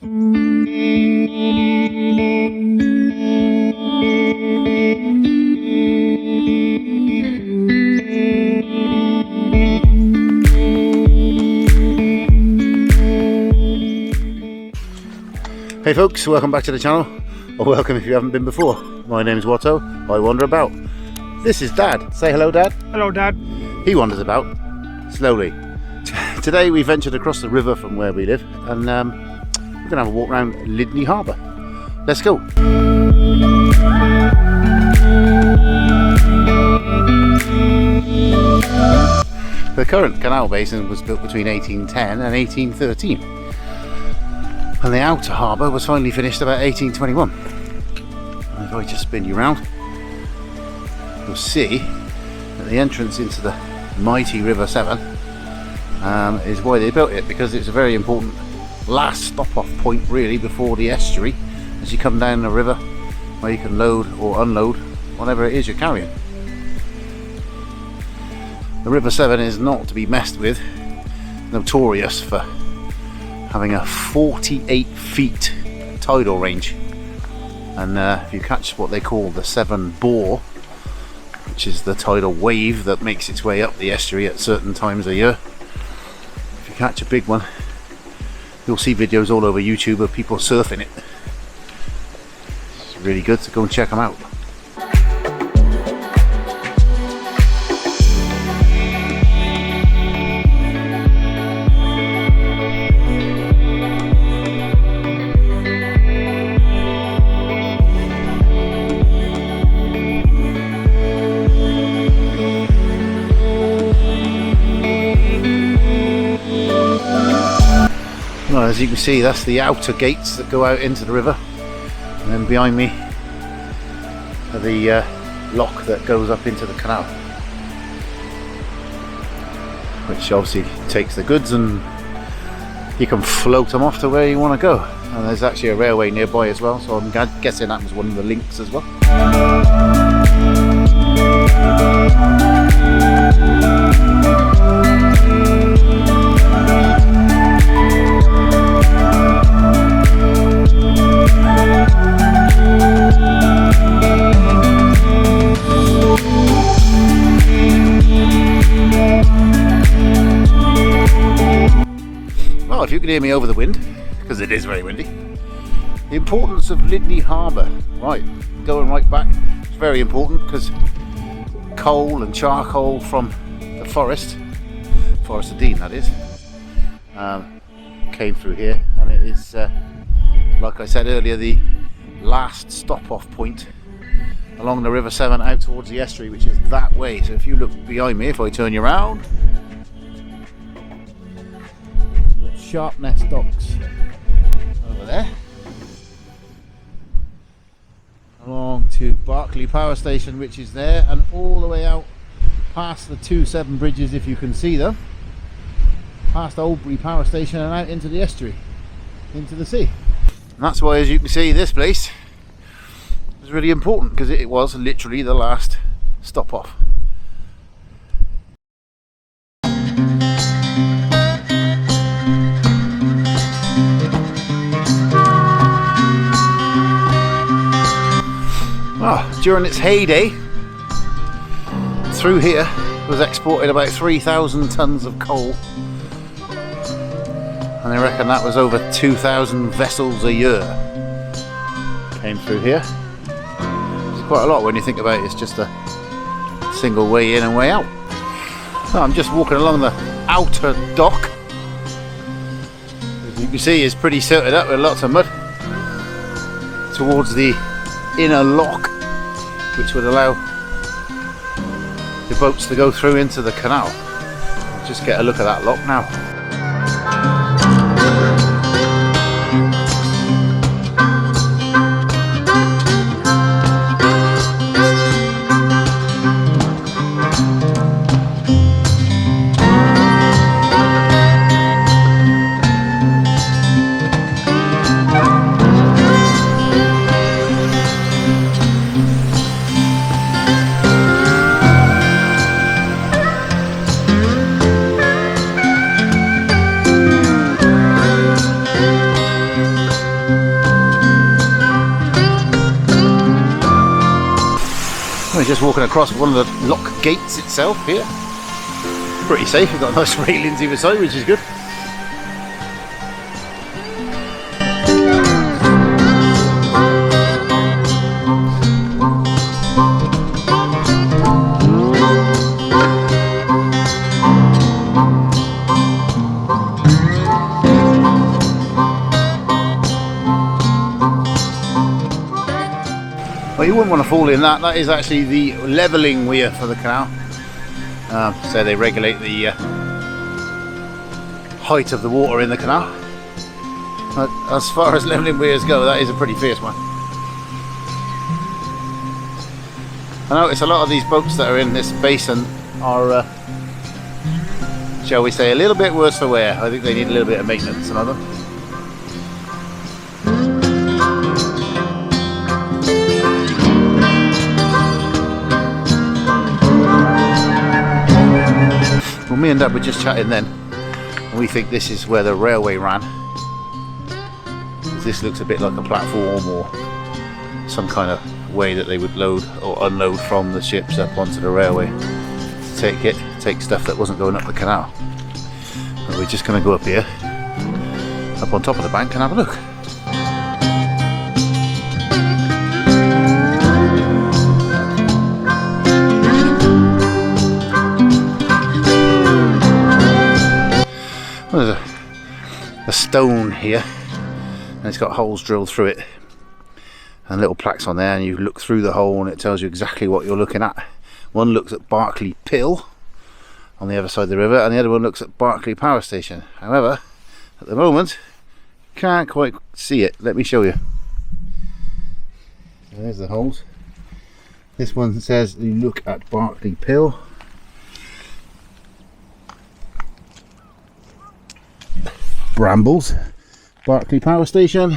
Hey folks, welcome back to the channel, or welcome if you haven't been before. My name's Watto, I wander about. This is Dad. Say hello, Dad. Hello, Dad. He wanders about, slowly. Today we ventured across the river from where we live, and we're going to have a walk around Lydney harbour. Let's go. The current canal basin was built between 1810 and 1813. And the outer harbour was finally finished about 1821. And if I just spin you around, you'll see that the entrance into the mighty River Severn is why they built it, because it's a very important last stop-off point really before the estuary as you come down the river, where you can load or unload whatever it is you're carrying. The River Severn is not to be messed with, notorious for having a 48 feet tidal range, and if you catch what they call the Severn bore, which is the tidal wave that makes its way up the estuary at certain times of year, if you catch a big one, you'll see videos all over YouTube of people surfing it. It's really good, so go and check them out. Well, as you can see, that's the outer gates that go out into the river, and then behind me are the lock that goes up into the canal, which obviously takes the goods and you can float them off to where you want to go. And there's actually a railway nearby as well, so I'm guessing that was one of the links as well. If you can hear me over the wind, because it is very windy. The importance of Lydney harbour, right, going right back, it's very important because coal and charcoal from the Forest of Dean that is, came through here, and it is, like I said earlier, the last stop-off point along the River Severn out towards the estuary, which is that way. So if you look behind me, if I turn you around, Sharpness docks over there, along to Berkeley Power Station, which is there, and all the way out past the two Severn bridges, if you can see them, past Oldbury Power Station and out into the estuary, into the sea. And that's why, as you can see, this place is really important, because it was literally the last stop off. During its heyday, through here was exported about 3,000 tons of coal, and they reckon that was over 2,000 vessels a year came through here. It's quite a lot when you think about it. It's just a single way in and way out. So I'm just walking along the outer dock. As you can see, it's pretty silted up with lots of mud towards the inner lock, which would allow the boats to go through into the canal. Just get a look at that lock now. We're just walking across one of the lock gates itself here. Pretty safe, we've got nice railings either side, which is good. Well, you wouldn't want to fall in that. That is actually the levelling weir for the canal. So they regulate the height of the water in the canal. But as far as levelling weirs go, that is a pretty fierce one. I notice a lot of these boats that are in this basin are, shall we say, a little bit worse for wear. I think they need a little bit of maintenance, some of them. Well, me and Dad were just chatting then, and we think this is where the railway ran. This looks a bit like a platform or some kind of way that they would load or unload from the ships up onto the railway to take stuff that wasn't going up the canal. And we're just going to go up here, up on top of the bank, and have a look. Well, there's a stone here, and it's got holes drilled through it and little plaques on there, and you look through the hole and it tells you exactly what you're looking at. One looks at Barclay Pill on the other side of the river, and the other one looks at Barclay Power Station. However, at the moment, can't quite see it. Let me show you. So there's the holes. This one says you look at Barclay Pill. Brambles, Barclay Power Station,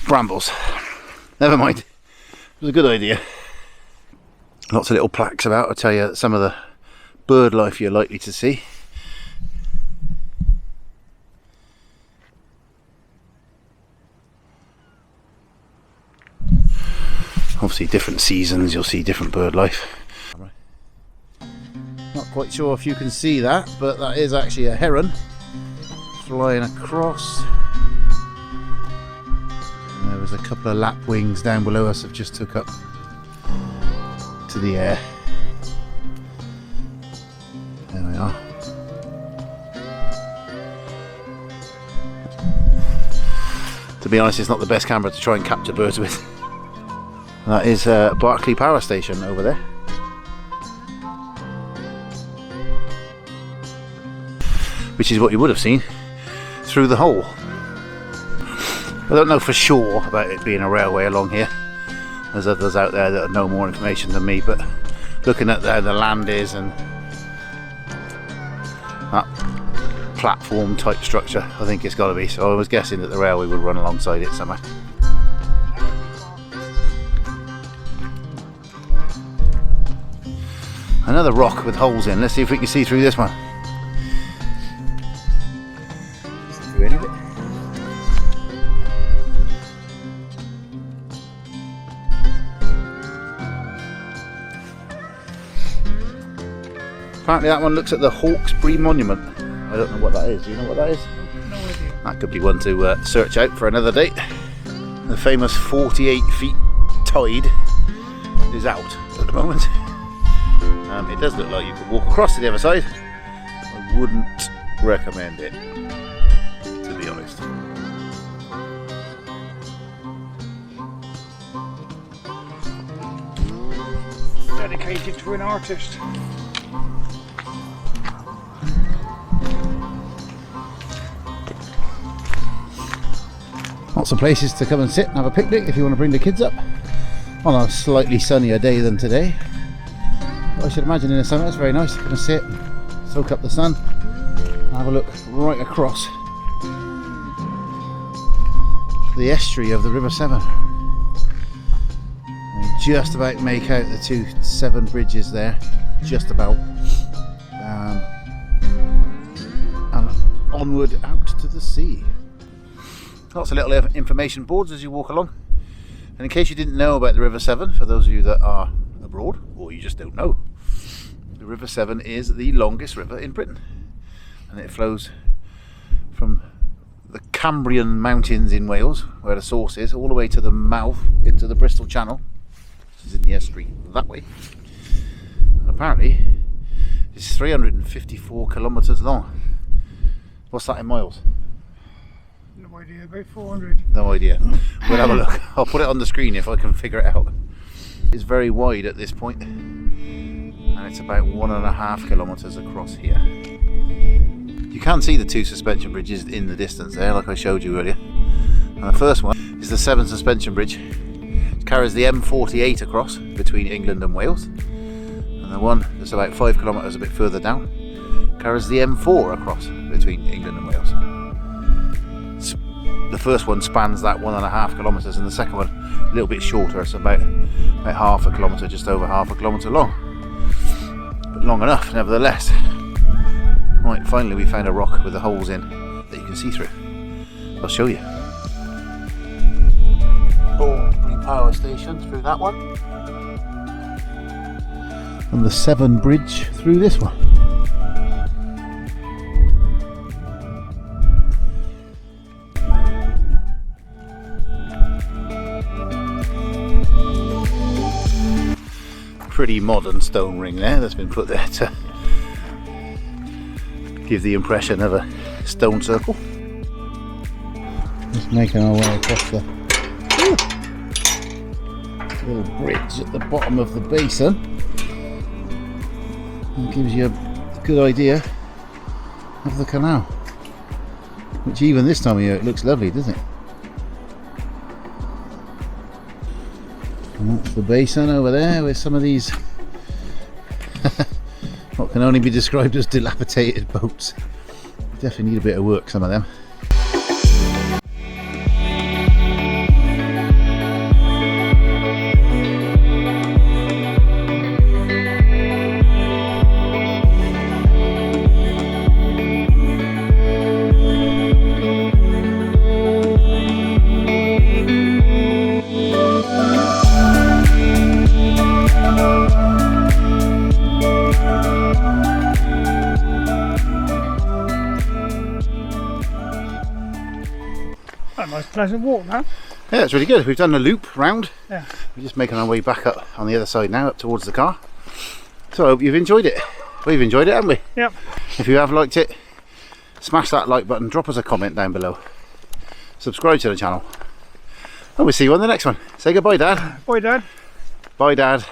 Brambles. Never mind, it was a good idea. Lots of little plaques about to tell you some of the bird life you're likely to see. Obviously different seasons you'll see different bird life. Not quite sure if you can see that, but that is actually a heron flying across. And there was a couple of lapwings down below us have just took up to the air. There we are. To be honest, it's not the best camera to try and capture birds with. That is Barclay Power Station over there. Which is what you would have seen through the hole. I don't know for sure about it being a railway along here. There's others out there that know more information than me, but looking at how the land is and that platform type structure, I think it's got to be. So I was guessing that the railway would run alongside it somewhere. Another rock with holes in. Let's see if we can see through this one. Any of it. Apparently that one looks at the Hawkesbury Monument. I don't know what that is. Do you know what that is? No idea. That could be one to search out for another date. The famous 48 feet tide is out at the moment. It does look like you could walk across to the other side. I wouldn't recommend it, to be honest. Dedicated to an artist. Lots of places to come and sit and have a picnic if you want to bring the kids up on a slightly sunnier day than today. But I should imagine in the summer it's very nice to come and sit and soak up the sun and have a look right across the estuary of the River Severn. And just about make out the two Severn bridges there, just about, and onward out to the sea. lots of little information boards as you walk along. And in case you didn't know about the River Severn, for those of you that are abroad, or you just don't know, the River Severn is the longest river in Britain. And it flows from the Cambrian Mountains in Wales, where the source is, all the way to the mouth into the Bristol Channel, which is in the estuary that way. And apparently it's 354 kilometres long. What's that in miles? No idea, about 400. No idea. We'll have a look. I'll put it on the screen if I can figure it out. It's very wide at this point, and it's about 1.5 kilometres across here. You can see the two suspension bridges in the distance there, like I showed you earlier. And the first one is the Severn suspension bridge. It carries the M48 across between England and Wales. And the one that's about 5 kilometres a bit further down carries the M4 across between England and Wales. The first one spans that 1.5 kilometres, and the second one a little bit shorter. It's about half a kilometre, just over half a kilometre long. But long enough, nevertheless. Right, finally we found a rock with the holes in that you can see through. I'll show you. Oldbury power station through that one. And the Severn Bridge through this one. Pretty modern stone ring there that's been put there to give the impression of a stone circle. Just making our way across the little bridge at the bottom of the basin. It gives you a good idea of the canal, which even this time of year it looks lovely, doesn't it? And that's the basin over there with some of these what can only be described as dilapidated boats. Definitely need a bit of work, some of them. A nice pleasant walk now. Yeah, it's really good. We've done a loop round. Yeah. We're just making our way back up on the other side now, up towards the car. So I hope you've enjoyed it. We've enjoyed it, haven't we? Yep. If you have liked it, smash that like button, drop us a comment down below. Subscribe to the channel. And we'll see you on the next one. Say goodbye, Dad. Bye, Dad. Bye, Dad.